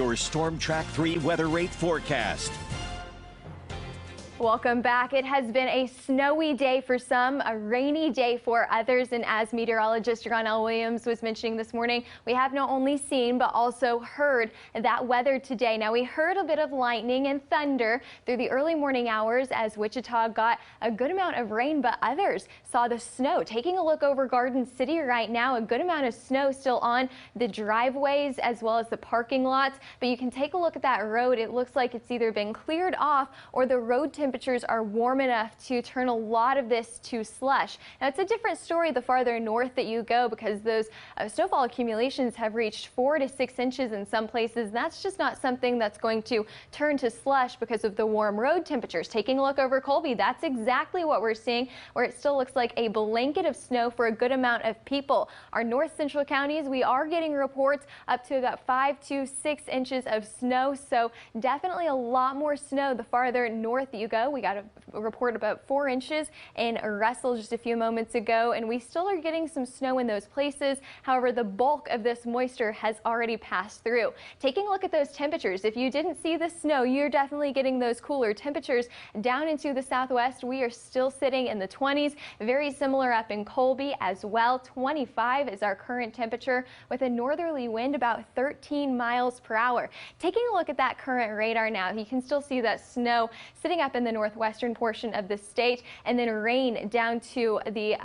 your Storm Track 3 weather rate forecast. Welcome back. It has been a snowy day for some, a rainy day for others, and as meteorologist Ron Williams was mentioning this morning, we have not only seen but also heard that weather today. Now, we heard a bit of lightning and thunder through the early morning hours as Wichita got a good amount of rain, but others saw the snow. Taking a look over Garden City right now, a good amount of snow still on the driveways as well as the parking lots, but you can take a look at that road. It looks like it's either been cleared off or the road temperatures are warm enough to turn a lot of this to slush. Now, it's a different story the farther north that you go because those snowfall accumulations have reached 4 to 6 inches in some places. That's just not something that's going to turn to slush because of the warm road temperatures. Taking a look over Colby, that's exactly what we're seeing, where it still looks like a blanket of snow for a good amount of people. Our north central counties, we are getting reports up to about 5 to 6 inches of snow, so definitely a lot more snow the farther north you go. We got a report about 4 inches in Russell just a few moments ago, and we still are getting some snow in those places. However, the bulk of this moisture has already passed through. Taking a look at those temperatures, if you didn't see the snow, you're definitely getting those cooler temperatures down into the southwest. We are still sitting in the 20s, very similar up in Colby as well. 25 is our current temperature with a northerly wind about 13 miles per hour. Taking a look at that current radar now, you can still see that snow sitting up in the northwestern portion of the state, and then rain down to the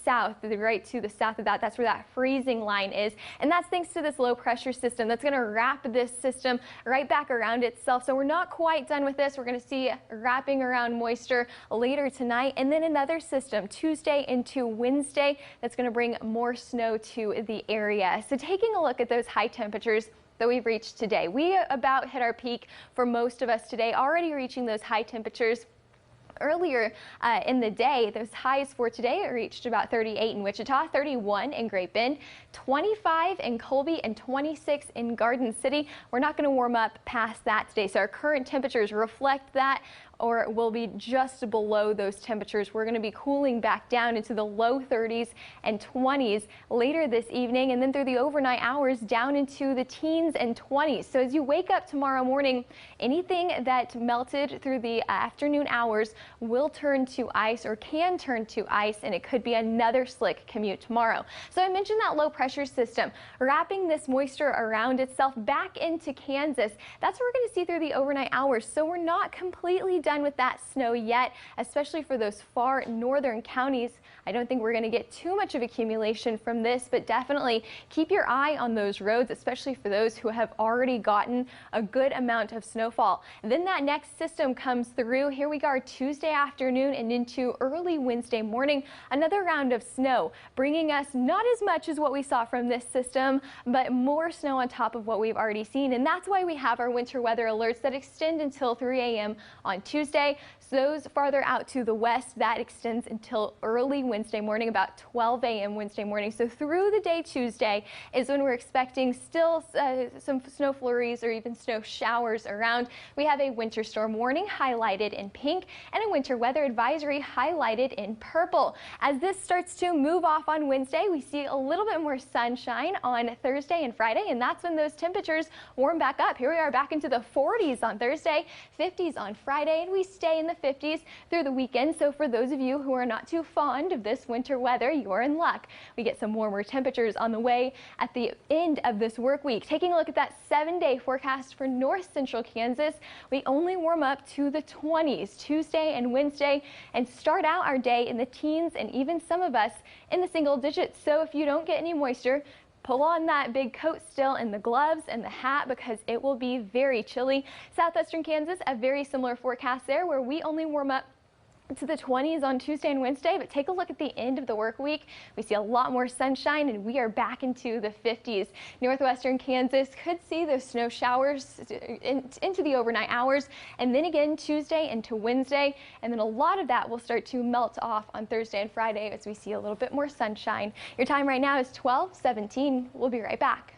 south, right to the south of that. That's where that freezing line is, and that's thanks to this low pressure system that's going to wrap this system right back around itself. So we're not quite done with this. We're going to see wrapping around moisture later tonight, and then another system Tuesday into Wednesday that's going to bring more snow to the area. So taking a look at those high temperatures that we've reached today, we about hit our peak for most of us today, already reaching those high temperatures. Earlier in the day, those highs for today reached about 38 in Wichita, 31 in Great Bend, 25 in Colby, and 26 in Garden City. We're not going to warm up past that today, so our current temperatures reflect that, or will be just below those temperatures. We're going to be cooling back down into the low 30s and 20s later this evening, and then through the overnight hours down into the teens and 20s. So as you wake up tomorrow morning, anything that melted through the afternoon hours will turn to ice or can turn to ice, and it could be another slick commute tomorrow. So I mentioned that low pressure system wrapping this moisture around itself back into Kansas. That's what we're going to see through the overnight hours. So we're not completely done with that snow yet, especially for those far northern counties. I don't think we're going to get too much of accumulation from this, but definitely keep your eye on those roads, especially for those who have already gotten a good amount of snowfall. And then that next system comes through. Here we are Tuesday afternoon and into early Wednesday morning. Another round of snow bringing us not as much as what we saw from this system, but more snow on top of what we've already seen. And that's why we have our winter weather alerts that extend until 3 a.m. on Tuesday. So those farther out to the west, that extends until early Wednesday morning, about 12 a.m. Wednesday morning. So through the day Tuesday is when we're expecting still some snow flurries or even snow showers around. We have a winter storm warning highlighted in pink and a winter weather advisory highlighted in purple. As this starts to move off on Wednesday, we see a little bit more sunshine on Thursday and Friday, and that's when those temperatures warm back up. Here we are back into the 40s on Thursday, 50s on Friday, and we stay in the 50s through the weekend. So for those of you who are not too fond of this winter weather, you're in luck. We get some warmer temperatures on the way at the end of this work week. Taking a look at that 7-day forecast for north central Kansas, we only warm up to the 20s Tuesday and Wednesday and start out our day in the teens and even some of us in the single digits. So if you don't get any moisture, pull on that big coat still and the gloves and the hat because it will be very chilly. Southwestern Kansas, a very similar forecast there where we only warm up to the 20s on Tuesday and Wednesday, but take a look at the end of the work week. We see a lot more sunshine and we are back into the 50s. Northwestern Kansas could see those snow showers into the overnight hours, and then again Tuesday into Wednesday, and then a lot of that will start to melt off on Thursday and Friday as we see a little bit more sunshine. Your time right now is 12:17. We'll be right back.